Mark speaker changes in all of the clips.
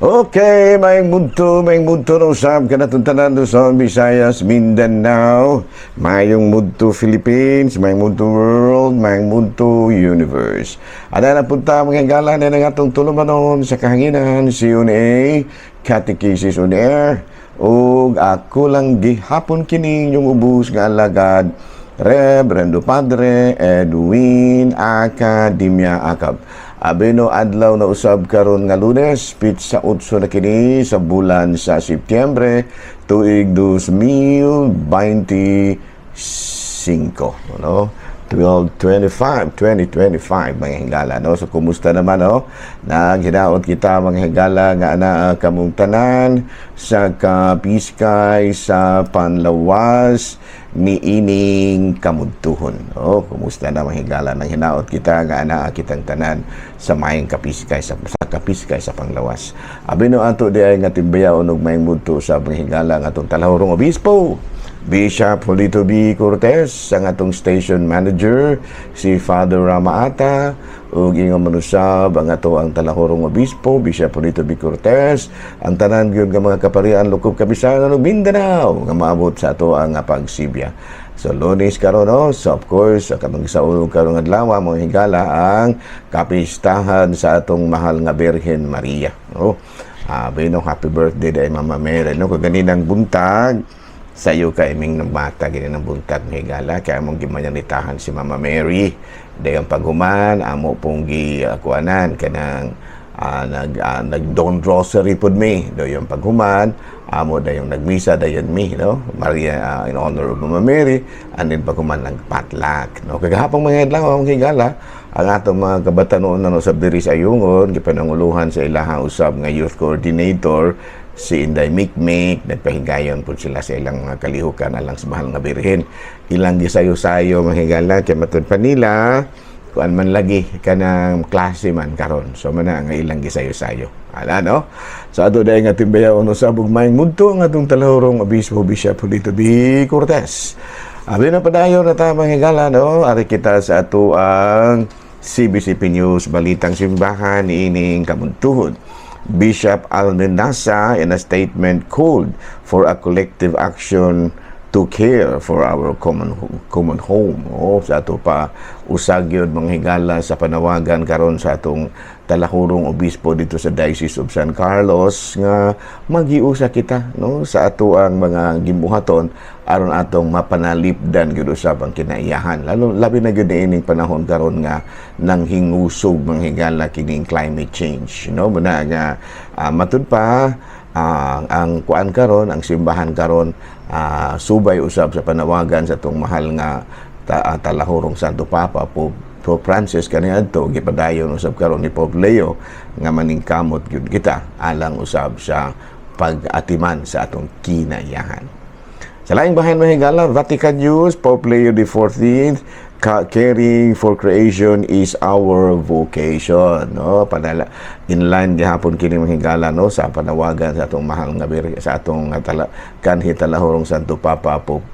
Speaker 1: Okay, may mudto na usab ka natong tanan Luzon, Visayas, Mindanao, mayong mudto Philippines, mayong mudto world, mayong mudto universe. Ada na punta mga higala na ng atong tulumanon sa kahanginan si UNA Catechesis on Air ug ako lang gihapon kini yung ubos nga alagad Reverendo Padre Edwin Academia Acab. Abeno adlaw na usab karon nga Lunes, pit sa 8 na kini sa bulan sa Setyembre tuig 2025, no? 2025 mga higala, no? So kumusta naman, no? Naghinaot kita mga higala nga ana kamong tanan sa kapiskay sa panlawas ni ining kamudtuhon. Kumusta na mga higala? Nang hinaot kita nga ana kitang tanan sa mayang kapiskay sa kapiskay sa panglawas. Abino ato di ay nga timbayaon og mayang mudto sa mga higala nga atong talahorong obispo Bishop Julito B. Cortez, ang atong station manager, si Father Rama Ata, ug ingon manusab ang ato ang talahorong obispo, Bishop Julito B. Cortez, ang tanan gyud nga mga kaparian lukop Kabisayan ug Mindanao nga maabot sa ato ang pagsibya. So Lunes karon, no? So of course, katong gisaulog karon adlaw mga higala ang kapistahan sa atong mahal nga Birhen Maria, no? Happy birthday day Mama Mary, no? Kung ganinang buntag sa iyo kay ming bata gini ng buntag ng higala kaya mong gimanyanitahan si Mama Mary dayang paghuman amo pong kuanan kanang nag dawn rosary pod me dayang paghuman amo dayong nagmisa dayon mi, no? Maria in honor of Mama Mary, and then paghuman ng potluck, no? Kagahapon mga adlaw ang higala ang atong mga kabatanon na usab diri sa Ayungon gipananguluhan sa ilahang usab nga youth coordinator si Inday Mikmik, nagpahigayon po sila sa ilang mga kalihukan alang sa mahal nga Birhen. Ilang gisayo-sayo mahigala kay matud pa nila kuan man lagi kanang klase man karon. So man nga ilang gisayo-sayo. Ala, no? So ato dayon nga timbayaon usab og mayong mudto ang atong talahorong obispo Bishop Julito B. Cortez. Abi na padayon na ta mahigala, no? Ari kita sa ato ang CBCP News Balitang Simbahan niining kamudtuhon. Bishop Almendaza in a statement called for a collective action to care for our common home. Sa ato pa usag yun mga higala sa panawagan karon sa atong talahurong obispo dito sa Diocese of San Carlos nga magiusa kita, no, sa ato ang mga gibuhaton aron atong mapanalipdan gyud usab ang kinaiyahan, lalo labi na gyud ining panahon karon nga nang hingusog mga higala kining climate change, no? Muna nga matud pa ang kuan karon, ang simbahan karon subay usab sa panawagan sa atong mahal nga talahurong Santo Papa Pope Francis kaniadto gipadayon usab karon ni Pope Leo nga maningkamot gyud kita alang usab sa pag-atiman sa atong kinaiyahan. Sa laing bahin mahigala, Vatican News, Pope Leo XIV, caring for creation is our vocation, no? Inline gihapon kini mahigala, no, sa panawagan sa atong mahal nga sa atong kanhi talahorong Santo Papa Pope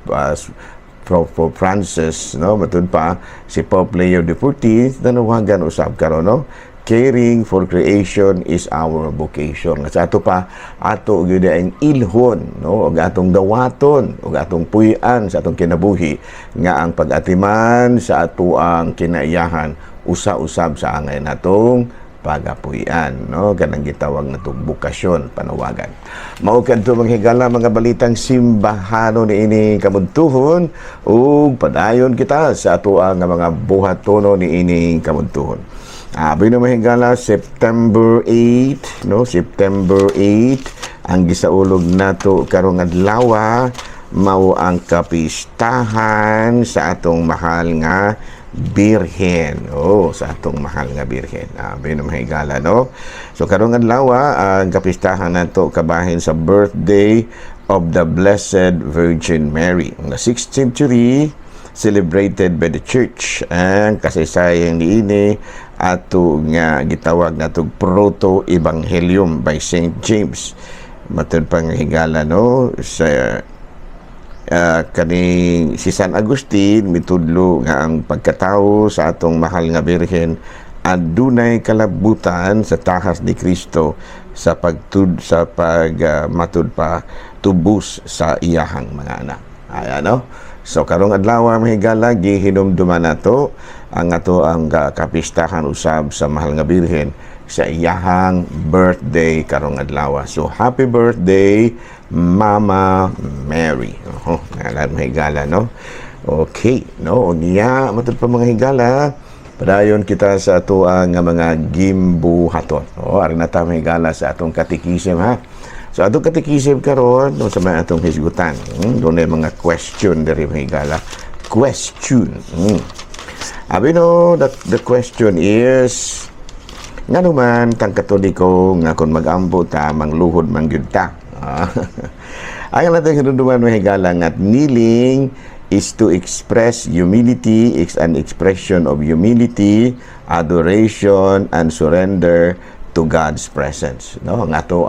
Speaker 1: Francis, no? Matud pa si Pope Leo XIV nanawagan usab karon, no? Caring for creation is our vocation. Sa ato pa ato gyud ang ilhon, no, og atong dawaton og atong puy-an sa atong kinabuhi nga ang pag-atiman sa ato ang kinaiyahan usa-usab sa angay natong pagapuy-an, no, kanang gitawag natong bukasyon panawagan. Mao kadto mga higala mga balitang simbahanon niini kamudtuhon ug padayon kita sa ato ang mga buhatono niini kamudtuhon. Abi na mahigala September 8, no, September 8 ang gisaulog nato karong adlaw mao ang kapistahan sa atong mahal nga Birhen. Sa atong mahal nga Birhen. Abi na mahigala, no. So karong adlaw ang kapistahan nato kabahin sa birthday of the Blessed Virgin Mary. Ang 6th century celebrated by the church ang kasaysayan niini ato nga gitawag natong proto-evangelium by St. James. Matud pang higala, no, sa kaning si San Agustin mitudlo nga ang pagkatao sa atong mahal nga Birhen adunay kalabutan sa tahas ni Kristo sa matud pa tubos sa iyahang mga anak. Ayan, no? So karong adlaw mga higala gihinumduman nato ang kapistahan usab sa mahal nga birhen sa iyahang birthday karong adlaw. So happy birthday Mama Mary. Ngalan mga higala, no? Okay, no? Unya matud pa mga higala, padayon kita sa ato ang mga gimbuhaton. Ari na ta mga higala sa atong katikisem, ha. So atong katikisem karon no sa mga atong hisgutan. Doon ay mga question diri mga higala. Question. Abi no, the question is nga naman tang Katoliko nga kung mag-ambo ta mangluhod man gyud ta. Ang natin hinunduman mga higala nga kneeling is to express humility, it's an expression of humility, adoration, and surrender to God's presence. No, ang ato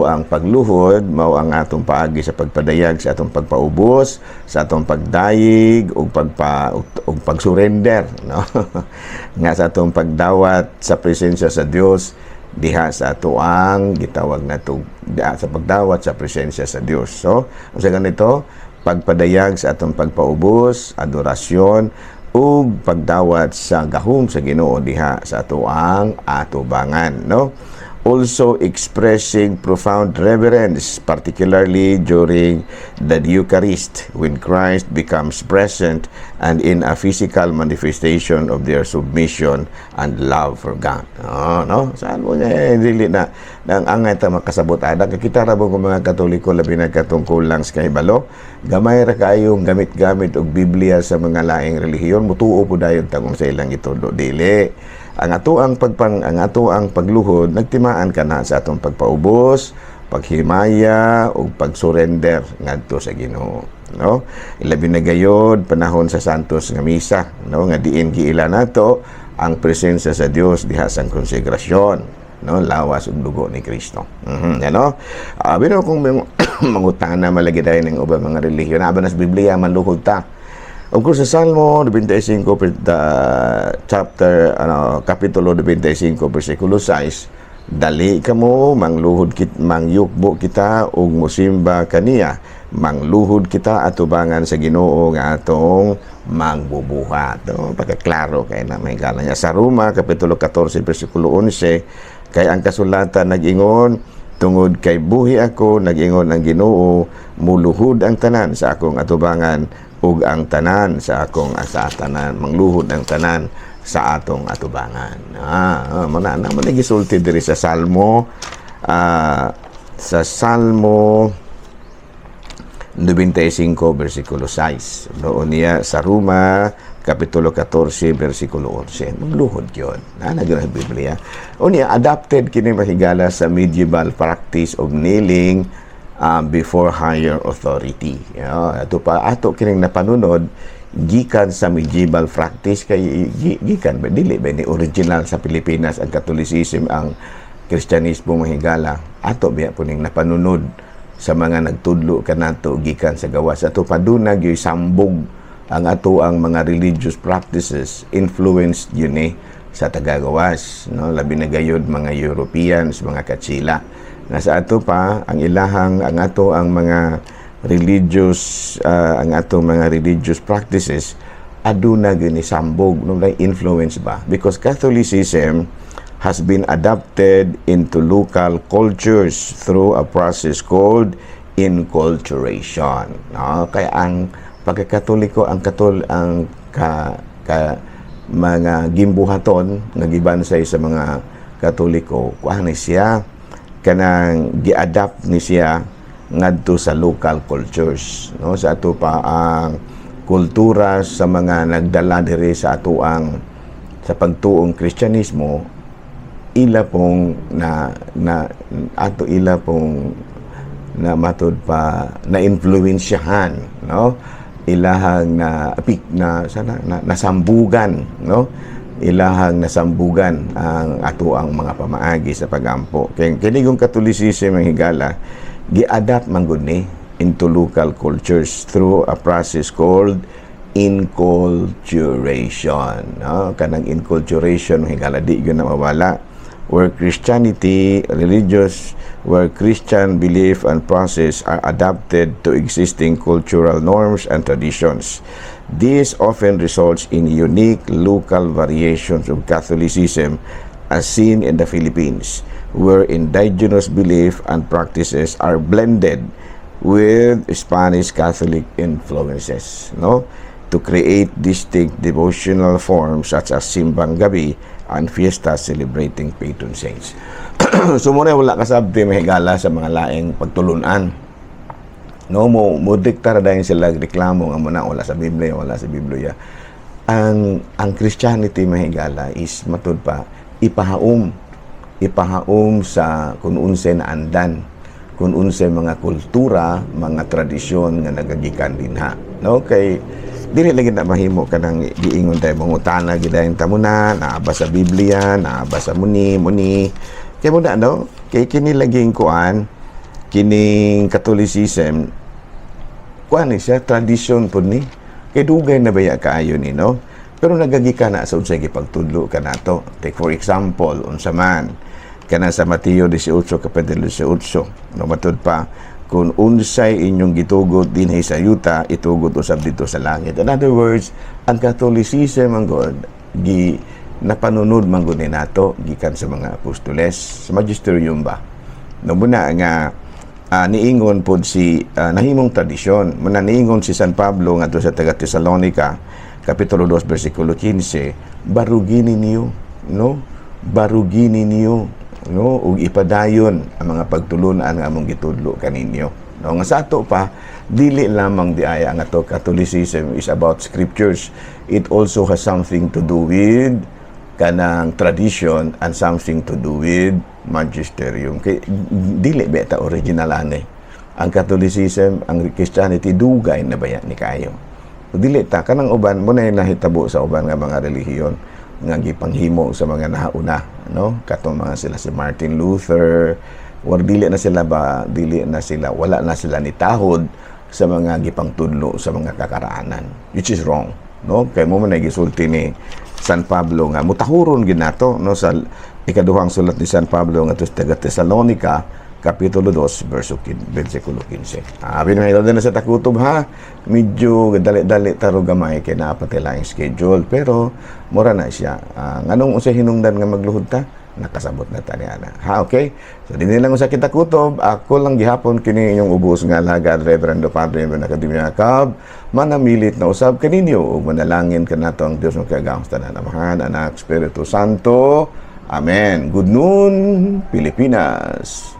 Speaker 1: ang pagluhod mao ang atong paagi sa pagpadayag sa atong pagpaubos, sa atong pagdayig ug pagsurrender, no? Nga sa atong pagdawat sa presensya sa Dios diha sa ato ang gitawag nato sa pagdawat sa presensya sa Dios. So, sa ganito, pagpadayag sa atong pagpaubos, adorasyon ug pagdawat sa gahom sa Ginoo diha sa ato ang atubangan, no? Also expressing profound reverence, particularly during the Eucharist, when Christ becomes present and in a physical manifestation of their submission and love for God. No? Saan mo nga, dili na, nang angay ta makasabot ada, kita ra mo mga Katoliko, labi na katungkol lang sa kahibalo, gamay ra kayong gamit-gamit og Biblia sa mga laing relihiyon, mutuo po dayon tagong sa ilang itudo, dili. Ang ato ang pagluhod nagtimaan kana sa atong pagpaubos, paghimaya ug pagsurrender ngadto sa Ginoo, no? Ilabi na gayod panahon sa Santos nga misa, no, nga diin giila nato ang presensya sa Dios diha sa konsegrasyon, no, lawas ug dugo ni Kristo. Ano? Bino kung mangutana malagi dayon ning ubang mga relihiyon aba nas Biblia manluhod ta. Of course, sa Salmo 25, Kapitulo 25, versikulo 6, dali kamo, mangyukbo kita, ug musimba kaniya, mangluhod kita atubangan sa Ginoo nga atong mangbubuhat. No? Pagkaklaro kay na may gala niya. Sa Roma, Kapitulo 14, versikulo 11, kay ang kasulatan nag-ingon, tungod kay buhi ako, nag-ingon ang Ginoo, muluhod ang tanan sa akong atubangan, ug ang tanan sa akong asatanan, mangluhod ang tanan sa atong atubangan. Muna na gisulti diri sa Salmo, sa Salmo 95 versikulo 6. Doon niya sa Roma Kapitulo 14 versikulo 11. Magluhod yun. Nagra Biblia. O niya adapted kini mahigala sa medieval practice of kneeling before higher authority. Ato kining napanunod gikan sa medieval practice kay gikan ba dili ba ni original sa Pilipinas ang Catholicism, ang Kristyanismo mahigala. Ato biya puning napanunod sa mga nagtudlo kanato gikan sa gawas. Ato paduna gyud sambog ang ato ang mga religious practices influenced yun sa tagagawas, no, labi na gayud mga Europeans, mga Katsila. Nasa ato pa ang ato ang mga religious practices aduna gini sambog no influence ba, because Catholicism has been adapted into local cultures through a process called inculturation. No, kaya ang pagkakatoliko mga gimbuhaton nga gibansay sa mga Katoliko kuan siya kanang gi-adapt ni siya ngadto sa local cultures, no, sa ato pa ang kultura sa mga nagdala diri sa ato ang sa pagtuong Kristyanismo, ila pong na matud pa na influensyahan, no, ilahang nasambugan, no, ilahang nasambugan ang ato ang mga pamaagi sa pagampo. Kaya kinigong Catholicism ang higala, gi-adapt man gud ni into local cultures through a process called inculturation, no? Kanang inculturation hingala di gyud na mawala, where Christianity, where Christian belief and process are adapted to existing cultural norms and traditions. This often results in unique local variations of Catholicism as seen in the Philippines, where indigenous belief and practices are blended with Spanish Catholic influences, no? To create distinct devotional forms such as Simbang Gabi and fiestas celebrating patron saints. So muna wala kasabti mahigala sa mga laing pagtulunan. No mo diktar dahil sila reklamo nga muna wala sa Biblia. Ang Christianity mahigala is matud pa ipahaom sa kung unsay na andan, kung unsay mga kultura, mga tradisyon nga nagagikan dinha, no? Kay dili lagi na mahimo kanang giingon tayo mangutana gidayon tamuna naaba sa Biblia, naaba sa muni kay mo na, no? Kay kini laging kuan kining Catholicism kuan ni siya tradisyon pud ni kay dugay na baya kaayo ni, no? Pero nagagikan na sa unsay gipagtudlo kanato. Take for example unsa man kana sa Mateo 18 kapitulo 18, no, matud pa kung unsay inyong gitugot dinhi sa yuta itugot usab dito sa langit. In other words, ang Catholicism ang God napanunod man gud ni nato gikan sa mga apostoles sa magisterium ba, no? Muna nga niingon pod si nahimong tradisyon muna niingon si San Pablo ngadto sa taga Tesalonica kapitulo 2 bersikulo 15, barugini niyo, no? Barugini niyo, no? Ug ipadayon ang mga pagtulunan nga among gitudlo kaninyo, no? Nga sa ato pa dili lamang di aya nga to Catholicism is about scriptures. It also has something to do with kanang tradition and something to do with magisterium. Kay dili beta original ani. Ang Catholicism, ang Christianity dugay na baya ni kayo. Dili ta kanang uban mo na nahitabo sa uban nga mga relihiyon nga gipanghimo sa mga nahauna, no? Katong mga sila si Martin Luther, or dili na sila wala na sila nitahod sa mga gipangtudlo sa mga kakaraanan, which is wrong, no? Kay mo man gisulti ni San Pablo nga mutahuron gid nato, no, sa ikaduhang sulat ni San Pablo nga taga Tesalonica kapitulo 2 bersikulo 15. Binahilo din na sa takutob ha. Medyo dali-dali taro gamay kay naapatay lang schedule pero mura na siya. Nganong unsay hinungdan nga magluhod ta? Nakasabot na tani ana. Ha, okay? So dinhi lang sa kita kutob, ako lang gihapon kini inyong ubos nga alagad Reverendo Padre ng Akademya Cab, manamilit na usab kaninyo ug manalangin kanato ang Dios ng kagahom sa tanan, Amahan, Anak, Espiritu Santo. Amen. Good noon, Pilipinas.